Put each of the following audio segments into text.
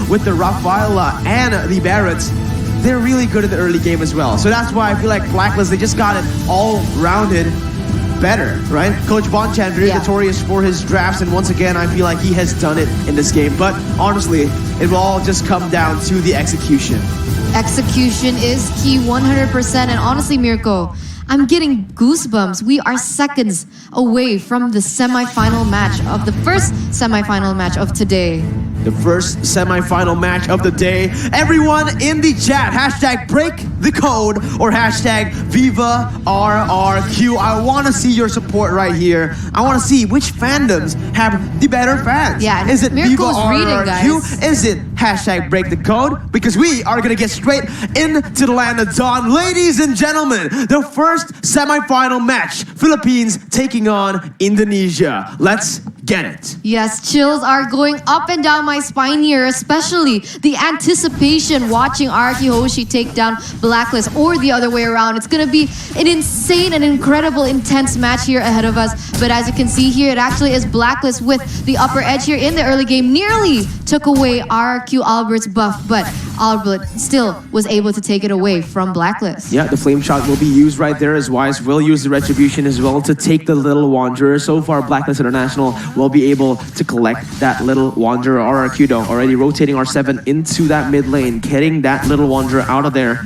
with the Rafaela and the Barretts, they're really good in the early game as well. So that's why I feel like Blacklist, they just got it all rounded better, right? Coach Bonchan, very notorious for his drafts, and once again, I feel like he has done it in this game. But honestly, it will all just come down to the execution. Execution is key 100%, and honestly, Mirko, I'm getting goosebumps. We are seconds away from the semifinal match of the first semifinal match of today. The first semifinal match of the day. Everyone in the chat, hashtag break the code or hashtag Viva RRQ. I want to see your support right here. I want to see which fandoms have the better fans. Yeah, is it Viva RRQ? Guys. Is it hashtag break the code? Because we are going to get straight into the land of dawn. Ladies and gentlemen, the first semifinal match, Philippines taking on Indonesia. Let's get it. Yes, chills are going up and down my spine here, especially the anticipation watching RRQ Hoshi take down Blacklist or the other way around. It's going to be an insane and incredible intense match here ahead of us. But as you can see here, it actually is Blacklist with the upper edge here in the early game. Nearly took away RRQ Albert's buff, but Albert still was able to take it away from Blacklist. Yeah, the flame shot will be used right there as Wise will use the retribution as well to take the little Wanderer. So far, Blacklist International will be able to collect that little Wanderer. RRQ though, already rotating R7 into that mid lane, getting that little Wanderer out of there.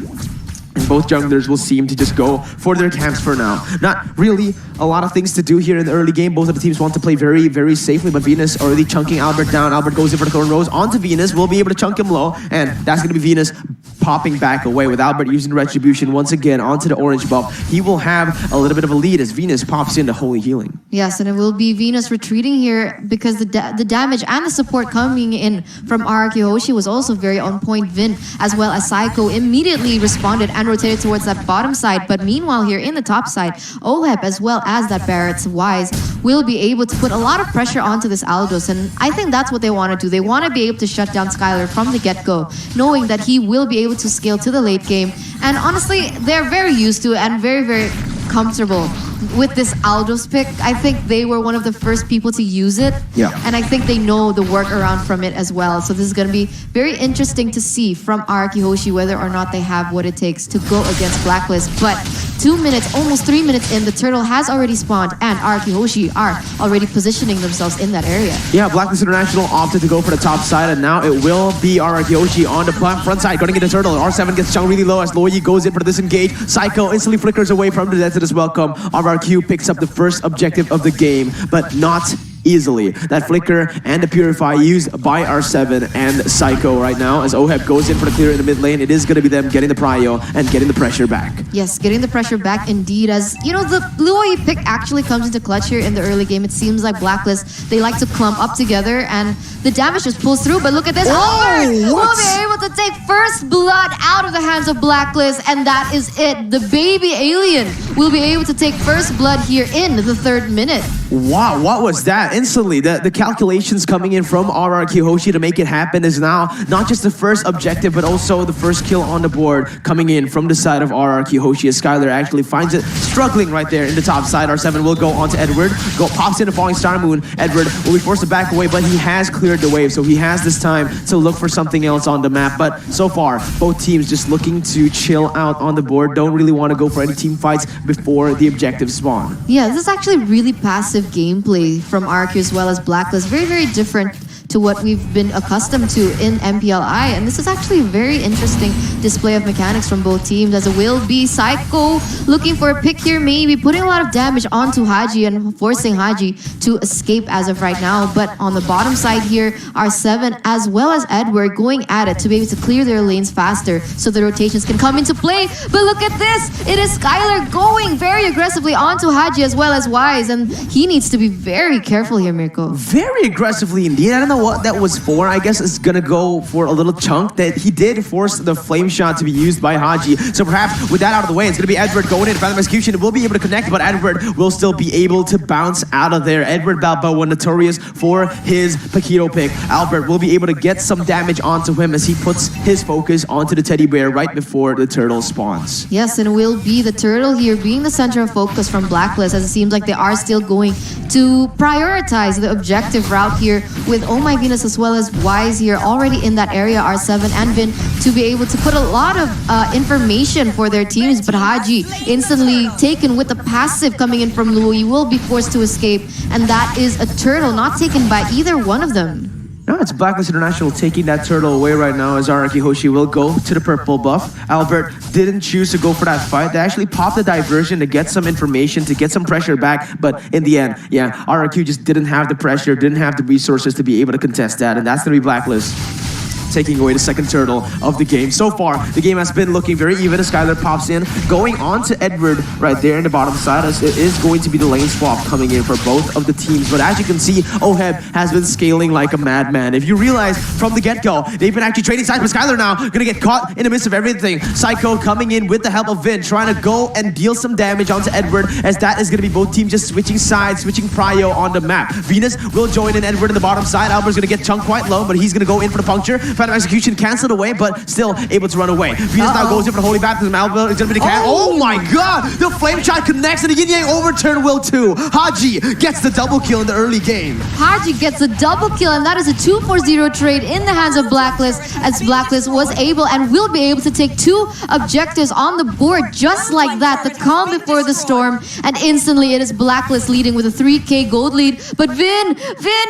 And both junglers will seem to just go for their camps for now. Not really a lot of things to do here in the early game. Both of the teams want to play very, very safely, but Venus already chunking Albert down. Albert goes in for the Thorn Rose onto Venus. Will be able to chunk him low, and that's going to be Venus popping back away with Albert using Retribution once again onto the orange buff. He will have a little bit of a lead as Venus pops into Holy Healing. Yes, and it will be Venus retreating here because the damage and the support coming in from RRQ Hoshi was also very on point. Vin as well as Psycho immediately responded and rotated towards that bottom side. But meanwhile here in the top side, Ohep as well as that Barrett's Wise will be able to put a lot of pressure onto this Aldos. And I think that's what they want to do. They want to be able to shut down Skylar from the get-go, knowing that he will be able to scale to the late game. And honestly, they're very used to it and very, very comfortable with this Aldos pick. I think they were one of the first people to use it. Yeah. And I think they know the workaround from it as well. So this is going to be very interesting to see from RRQ Hoshi whether or not they have what it takes to go against Blacklist. But 2 minutes, almost 3 minutes in, the turtle has already spawned and RRQ Hoshi are already positioning themselves in that area. Yeah, Blacklist International opted to go for the top side, and now it will be RRQ Hoshi on the front side, going to get the turtle. R7 gets chunked really low as Loyi goes in for the disengage. Psycho instantly flickers away from the death to this welcome. RRQ picks up the first objective of the game, but not easily. That flicker and the purify used by R7 and Psycho right now as Ohep goes in for the clear in the mid lane. It is going to be them getting the prio and getting the pressure back. Yes, getting the pressure back indeed. As you know, the Loyi pick actually comes into clutch here in the early game. It seems like Blacklist, they like to clump up together and the damage just pulls through. But look at this. Albert will be able to take first blood out of the hands of Blacklist, and that is it. The baby alien will be able to take first blood here in the 3rd minute. Wow, what was that? Instantly, the calculations coming in from RRQ Hoshi to make it happen is now not just the first objective, but also the first kill on the board coming in from the side of RRQ Hoshi as Skylar actually finds it struggling right there in the top side. R7 will go on to Edward, pops in a falling star moon. Edward will be forced to back away, but he has cleared the wave, so he has this time to look for something else on the map. But so far, both teams just looking to chill out on the board, don't really want to go for any team fights before the objective spawn. Yeah, this is actually really passive gameplay from RRQ as well as Blacklist. Very, very different to what we've been accustomed to in MPLI. And this is actually a very interesting display of mechanics from both teams, as it will be Psycho looking for a pick here, maybe putting a lot of damage onto Haji and forcing Haji to escape as of right now. But on the bottom side here, R7 as well as Edward going at it to be able to clear their lanes faster so the rotations can come into play. But look at this! It is Skylar going very aggressively onto Haji as well as Wise, and he needs to be very careful here, Mirko. Very aggressively indeed. I don't know what that was for. I guess it's gonna go for a little chunk that he did force the flame shot to be used by Haji. So perhaps with that out of the way, it's gonna be Edward going in. Phantom Execution will be able to connect, but Edward will still be able to bounce out of there. Edward Balboa, notorious for his Paquito pick. Albert will be able to get some damage onto him as he puts his focus onto the teddy bear right before the turtle spawns. Yes, and it will be the turtle here being the center of focus from Blacklist, as it seems like they are still going to prioritize the objective route here with Oh My My Venus as well as Wise here already in that area, R7 and Vin, to be able to put a lot of information for their teams. But Haji instantly taken with the passive coming in from Louis, will be forced to escape, and that is a turtle not taken by either one of them. No, it's Blacklist International taking that turtle away right now as RRQ Hoshi will go to the purple buff. Albert didn't choose to go for that fight. They actually popped the diversion to get some information, to get some pressure back. But in the end, yeah, RRQ just didn't have the pressure, didn't have the resources to be able to contest that. And that's going to be Blacklist taking away the second turtle of the game. So far, the game has been looking very even as Skylar pops in, going on to Edward right there in the bottom side, as it is going to be the lane swap coming in for both of the teams. But as you can see, Oheb has been scaling like a madman. If you realize from the get-go, they've been actually trading sides, but Skylar now gonna get caught in the midst of everything. Psycho coming in with the help of Vin, trying to go and deal some damage onto Edward, as that is gonna be both teams just switching sides, switching prio on the map. Venus will join in Edward in the bottom side. Albert's gonna get chunked quite low, but he's gonna go in for the puncture. Phantom Execution canceled away, but still able to run away. Venus now goes in for the Holy Baptism. Albert is gonna be the can. Oh my god! The Flame Shot connects and the Yin Yang overturn will too. Haji gets the double kill in the early game. Haji gets a double kill, and that is a 2-4-0 trade in the hands of Blacklist, as Blacklist was able and will be able to take 2 objectives on the board just like that. The calm before the storm, and instantly it is Blacklist leading with a 3k gold lead. But Vin,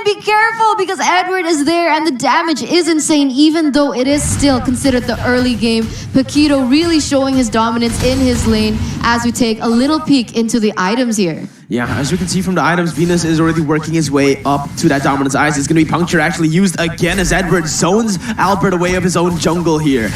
be careful, because Edward is there and the damage is insane, even though it is still considered the early game. Paquito really showing his dominance in his lane as we take a little peek into the items here. Yeah, as we can see from the items, Venus is already working his way up to that dominance ice. It's going to be puncture actually used again as Edward zones Albert away of his own jungle here.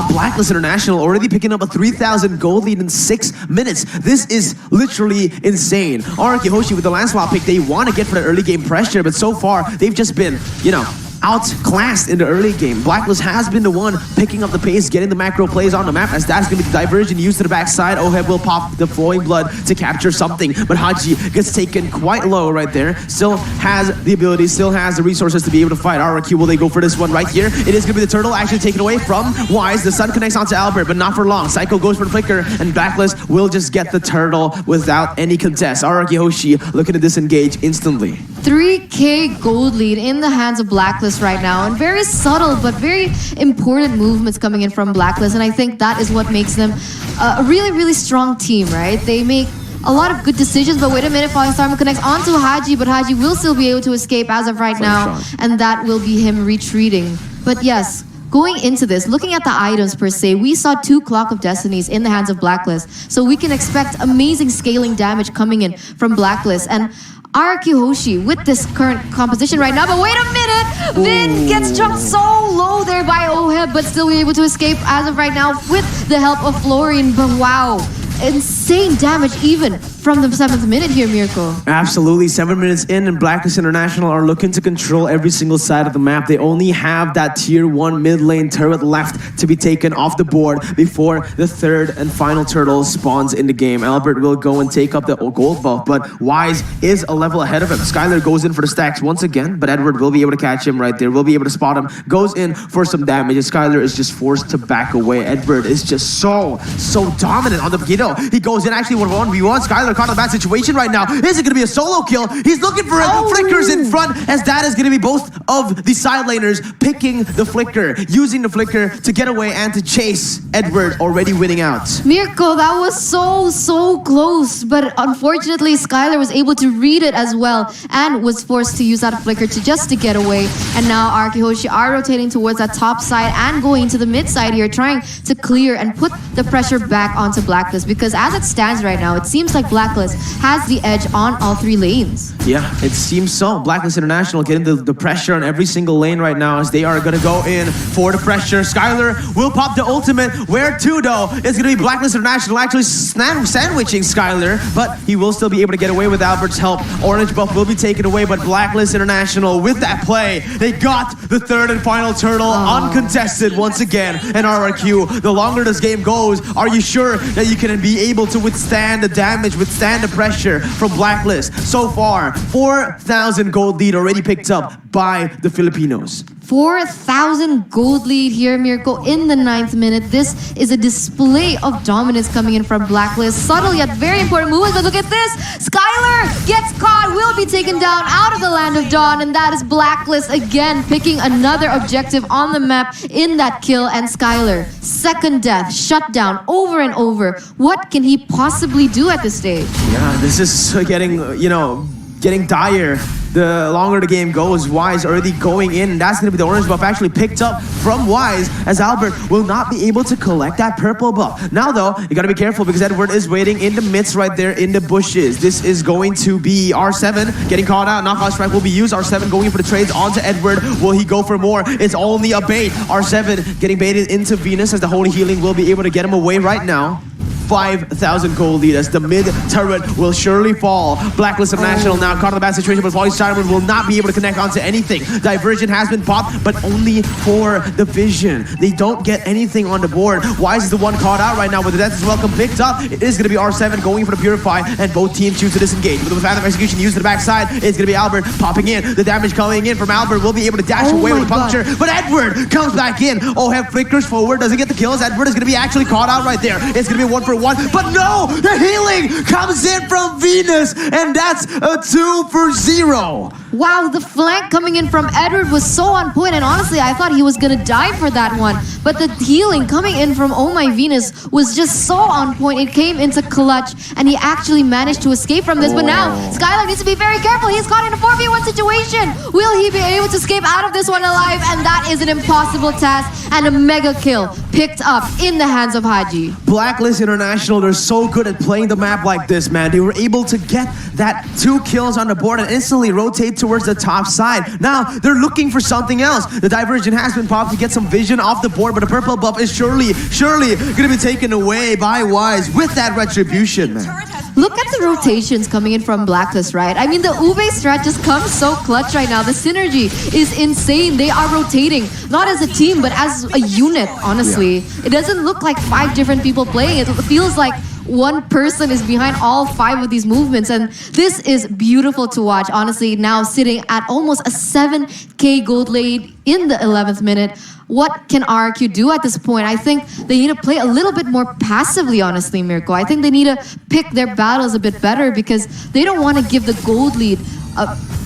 Blacklist International already picking up a 3,000 gold lead in 6 minutes. This is literally insane. RRQ Hoshi with the land swap pick, they want to get for the early game pressure, but so far they've just been, you know, outclassed in the early game. Blacklist has been the one picking up the pace, getting the macro plays on the map, as that's going to be the diversion used to the backside. Oheb will pop the flowing blood to capture something, but Haji gets taken quite low right there. Still has the ability, still has the resources to be able to fight. RRQ, will they go for this one right here? It is going to be the turtle actually taken away from Wise. The sun connects onto Albert, but not for long. Psycho goes for the flicker, and Blacklist will just get the turtle without any contest. RRQ Hoshi looking to disengage instantly. 3k gold lead in the hands of Blacklist right now, and very subtle but very important movements coming in from Blacklist, and I think that is what makes them a really strong team, right? They make a lot of good decisions, but wait a minute, Falling Star connects onto Haji, but Haji will still be able to escape as of right now, and that will be him retreating. But yes, going into this, looking at the items per se, we saw 2 Clock of Destinies in the hands of Blacklist, so we can expect amazing scaling damage coming in from Blacklist. And RRQ Hoshi with this current composition right now, but wait a minute! Vin gets jumped so low there by Oheb, but still be able to escape as of right now with the help of Florian. But wow, insane damage even from the 7th minute here, Mirko. Absolutely, 7 minutes in, and Blacklist International are looking to control every single side of the map. They only have that tier 1 mid lane turret left to be taken off the board before the 3rd and final turtle spawns in the game. Albert will go and take up the gold buff, but Wise is a level ahead of him. Skylar goes in for the stacks once again, but Edward will be able to catch him right there, will be able to spot him, goes in for some damage, and Skylar is just forced to back away. Edward is just so dominant on the Paquito. He goes in actually 1v1. Skylar caught in a bad situation right now. Is it going to be a solo kill? He's looking for it. Flickers in front, as that is going to be both of the side laners picking the flicker, using the flicker to get away and to chase Edward, already winning out. Mirko, that was so close, but unfortunately Skylar was able to read it as well and was forced to use that flicker to get away. And now RRQ Hoshi are rotating towards that top side and going to the mid side here, trying to clear and put the pressure back onto Blacklist, because as it stands right now, it seems like Blacklist has the edge on all 3 lanes. Yeah, it seems so. Blacklist International getting the pressure on every single lane right now, as they are going to go in for the pressure. Skylar will pop the ultimate. Where to though? It's going to be Blacklist International actually sandwiching Skylar, but he will still be able to get away with Albert's help. Orange buff will be taken away, but Blacklist International with that play, they got the 3rd and final turtle uncontested once again. And RRQ, the longer this game goes, are you sure that you can be able to withstand the damage, withstand the pressure from Blacklist? So far, 4,000 gold lead already picked up by the Filipinos. 4,000 gold lead here, Mirko, in the 9th minute. This is a display of dominance coming in from Blacklist. Subtle yet very important movement, but look at this. Skylar gets caught, will be taken down out of the Land of Dawn, and that is Blacklist again picking another objective on the map in that kill. And Skylar, second death, shut down over and over. What can he possibly do at this stage? Yeah, this is getting, getting dire. The longer the game goes, Wise already going in, and that's going to be the orange buff actually picked up from Wise, as Albert will not be able to collect that purple buff. Now though, you got to be careful because Edward is waiting in the midst right there in the bushes. This is going to be R7 getting caught out. Knockout strike will be used. R7 going for the trades onto Edward. Will he go for more? It's only a bait. R7 getting baited into Venus, as the Holy Healing will be able to get him away right now. 5,000 gold lead as the mid turret will surely fall. Blacklist International now caught in the bad situation, but Falling Diamond will not be able to connect onto anything. Diversion has been popped, but only for the vision. They don't get anything on the board. Wise is the one caught out right now with the Death is Welcome picked up. It is going to be R7 going for the Purify, and both teams choose to disengage. With the Phantom Execution used to the backside, it's going to be Albert popping in. The damage coming in from Albert will be able to dash away with a puncture, but Edward comes back in. Oh, have flickers forward, doesn't get the kills. Edward is going to be actually caught out right there. It's going to be 1-for-1, but no, the healing comes in from Venus, and that's a 2-for-0. Wow, the flank coming in from Edward was so on point, and honestly, I thought he was gonna die for that one. But the healing coming in from Oh My Venus was just so on point. It came into clutch, and he actually managed to escape from this. But now, Skylar needs to be very careful. He's caught in a 4v1 situation. Will he be able to escape out of this one alive? And that is an impossible task, and a mega kill picked up in the hands of Haji. Blacklist International, they're so good at playing the map like this, man. They were able to get that 2 kills on the board and instantly rotate towards the top side. Now, they're looking for something else. The Diversion has been popped to get some vision off the board, but the purple buff is surely going to be taken away by Wise with that retribution, man. Look at the rotations coming in from Blacklist, right? I mean, the Ube strat just comes so clutch right now. The synergy is insane. They are rotating, not as a team, but as a unit, honestly. Yeah. It doesn't look like 5 different people playing. It feels like one person is behind all 5 of these movements, and this is beautiful to watch. Honestly, now sitting at almost a 7k gold lead in the 11th minute. What can RRQ do at this point? I think they need to play a little bit more passively, honestly, Mirko. I think they need to pick their battles a bit better because they don't want to give the gold lead.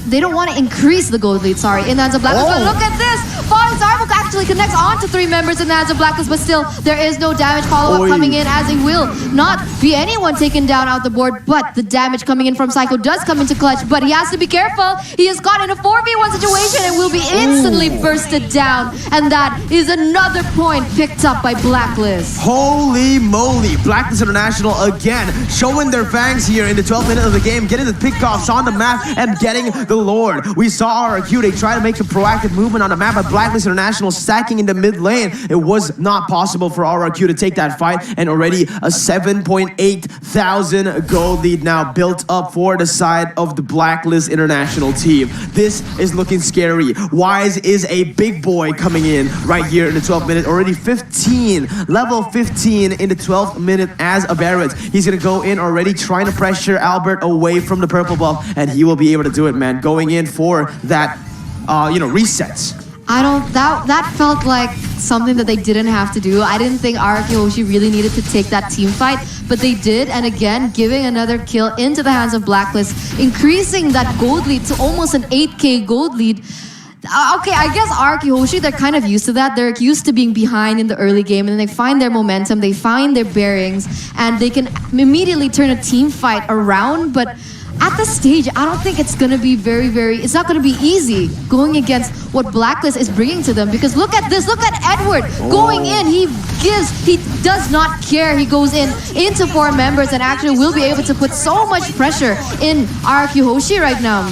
They don't want to increase the gold lead, sorry, in the hands of Blacklist. But look at this! Falling Zarvok actually connects onto 3 members in the hands of Blacklist, but still, there is no damage follow-up coming in, as it will not be anyone taken down out the board, but the damage coming in from Psycho does come into clutch, but he has to be careful. He is caught in a 4v1 situation and will be instantly bursted down, and that is another point picked up by Blacklist. Holy moly! Blacklist International again showing their fangs here in the 12th minute of the game, getting the pickoffs on the map and getting the Lord. We saw RRQ, they try to make some proactive movement on the map, but Blacklist International stacking in the mid lane. It was not possible for RRQ to take that fight, and already a 7.8 thousand gold lead now built up for the side of the Blacklist International team. This is looking scary. Wise is a big boy coming in right here in the 12th minute. Already 15, level 15 in the 12th minute as a Barrett. He's gonna go in already trying to pressure Albert away from the purple buff, and he will be able to do it, man. Going in for that, resets. That felt like something that they didn't have to do. I didn't think RRQ Hoshi really needed to take that team fight, but they did, and again, giving another kill into the hands of Blacklist, increasing that gold lead to almost an 8k gold lead. Okay, I guess RRQ Hoshi, they're kind of used to that. They're used to being behind in the early game, and then they find their momentum, they find their bearings, and they can immediately turn a team fight around, but at this stage, I don't think it's going to be it's not going to be easy going against what Blacklist is bringing to them, because look at this, look at Edward going in, he does not care, he goes into 4 members and actually will be able to put so much pressure in RRQ Hoshi right now.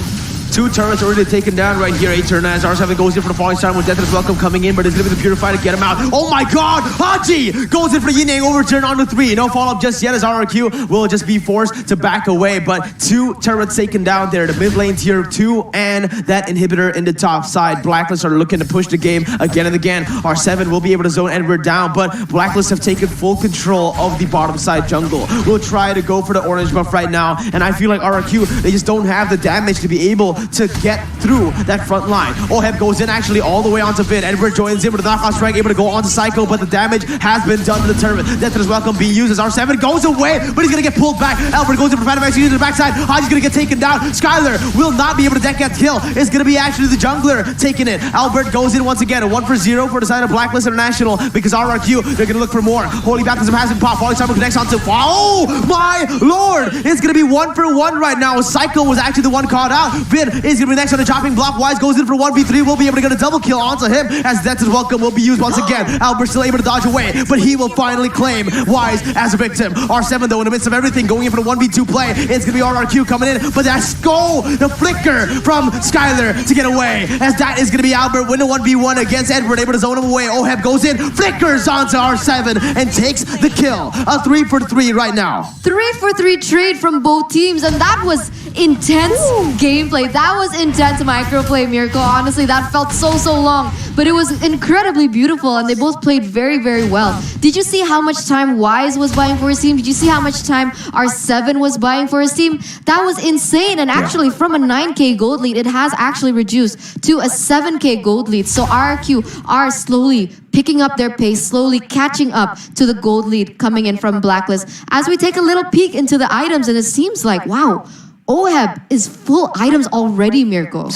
2 turrets already taken down right here. 8 turn as R7 goes in for the Falling Star with Death is Welcome coming in, but it's going to be the Purify to get him out. Oh my god! Haji goes in for the Yin-Yang overturn on the 3. No follow-up just yet as RRQ will just be forced to back away, but 2 turrets taken down there. The mid lane tier 2 and that inhibitor in the top side. Blacklist are looking to push the game again and again. R7 will be able to zone Edward down, but Blacklist have taken full control of the bottom side jungle. We'll try to go for the orange buff right now, and I feel like RRQ, they just don't have the damage to be able to get through that front line. Oheb goes in actually all the way onto Vin. Edward joins in with a knockout strike, able to go onto Psycho, but the damage has been done to the turret. Death is welcome being used as R7 goes away, but he's gonna get pulled back. Albert goes in for Phantom X, uses the backside. Hosh's gonna get taken down. Skylar will not be able to deck that kill. It's gonna be actually the jungler taking it. Albert goes in once again, a 1-for-0 for the side of Blacklist International because RRQ, they're gonna look for more. Holy Baptism has been popped. Falling Summer connects onto, oh my lord! It's gonna be 1-for-1 right now. Psycho was actually the one caught out. Vin is gonna be next on the chopping block. Wise goes in for 1v3. We'll be able to get a double kill onto him as Death is welcome will be used once again. Albert still able to dodge away, but he will finally claim Wise as a victim. R7 though, in the midst of everything, going in for the 1v2 play. It's gonna be RRQ coming in, but that's the flicker from Skylar to get away, as that is gonna be Albert win a 1v1 against Edward, able to zone him away. Oheb goes in, flickers onto R7 and takes the kill. A 3-for-3 right now. 3-for-3 trade from both teams, and that was intense gameplay. That was intense microplay, Mirko. Honestly, that felt so long, but it was incredibly beautiful, and they both played very well. Did you see how much time Wise was buying for his team? Did you see how much time R7 was buying for his team? That was insane, and actually from a 9k gold lead, it has actually reduced to a 7k gold lead. So RRQ are slowly picking up their pace, slowly catching up to the gold lead coming in from Blacklist. As we take a little peek into the items, and it seems like, wow, Oheb is full items already, Mirko.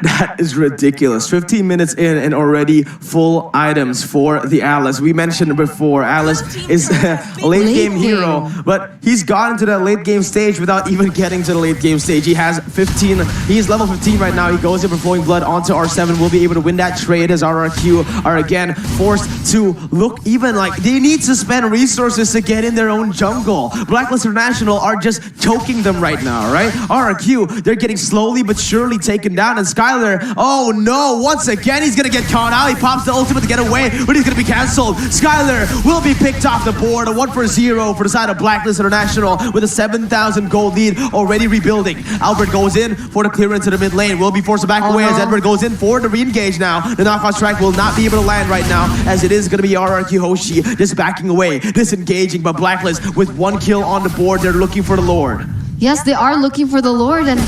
That is ridiculous. 15 minutes in and already full items for the Alice. We mentioned before, Alice is a late game hero, but he's gotten to that late game stage without even getting to the late game stage. He has 15, he's level 15 right now. He goes in for Flowing Blood onto R7. Will be able to win that trade as RRQ are again forced to look even like they need to spend resources to get in their own jungle. Blacklist International are just choking them right now, right? RRQ, they're getting slowly but surely taken down. And Skylar, oh no, once again he's gonna get caught out. He pops the ultimate to get away, but he's gonna be cancelled. Skylar will be picked off the board. A 1-for-0 for the side of Blacklist International with a 7,000 gold lead already rebuilding. Albert goes in for the clearance to the mid lane. Will be forced to back away as Edward goes in for the re-engage now. The knockout strike will not be able to land right now, as it is gonna be RRQ Hoshi just backing away, disengaging, but Blacklist with 1 kill on the board. They're looking for the Lord. Yes, they are looking for the Lord, and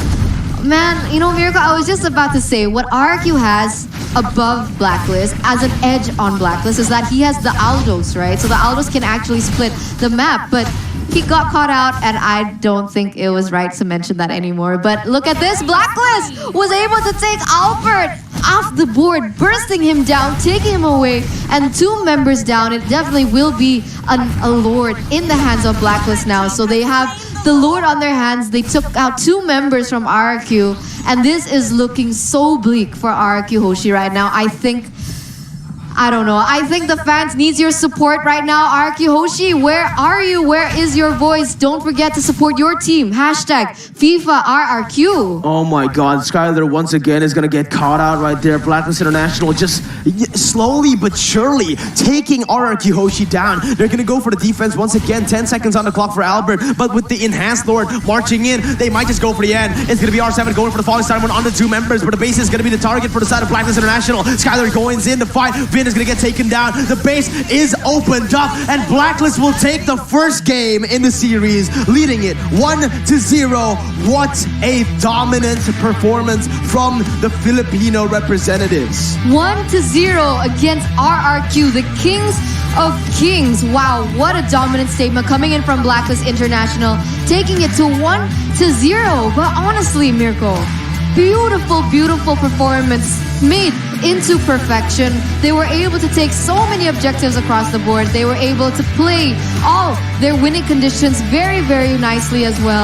man, you know, Mirko, I was just about to say, what RRQ has above Blacklist as an edge on Blacklist is that he has the Aldos, right? So the Aldos can actually split the map, but he got caught out, and I don't think it was right to mention that anymore. But look at this, Blacklist was able to take Albert off the board, bursting him down, taking him away, and 2 members down. It definitely will be a Lord in the hands of Blacklist now. So they have the Lord on their hands. They took out 2 members from RRQ, and this is looking so bleak for RRQ Hoshi right now. I don't know. I think the fans needs your support right now. RRQ Hoshi, where are you? Where is your voice? Don't forget to support your team. Hashtag FIFA RRQ. Oh my god, Skylar once again is gonna get caught out right there. Blacklist International just slowly but surely taking RRQ Hoshi down. They're gonna go for the defense once again. 10 seconds on the clock for Albert, but with the Enhanced Lord marching in, they might just go for the end. It's gonna be R7 going for the Falling Star one on the 2 members, but the base is gonna be the target for the side of Blacklist International. Skylar going in the fight. Vin is gonna get taken down. The base is opened up, and Blacklist will take the first game in the series, leading it 1-0. What a dominant performance from the Filipino representatives. 1-0 against RRQ, the Kings of Kings. Wow, what a dominant statement coming in from Blacklist International, taking it to 1-0. But honestly, Mirko, beautiful performance made into perfection. They were able to take so many objectives across the board. They were able to play all their winning conditions very nicely as well.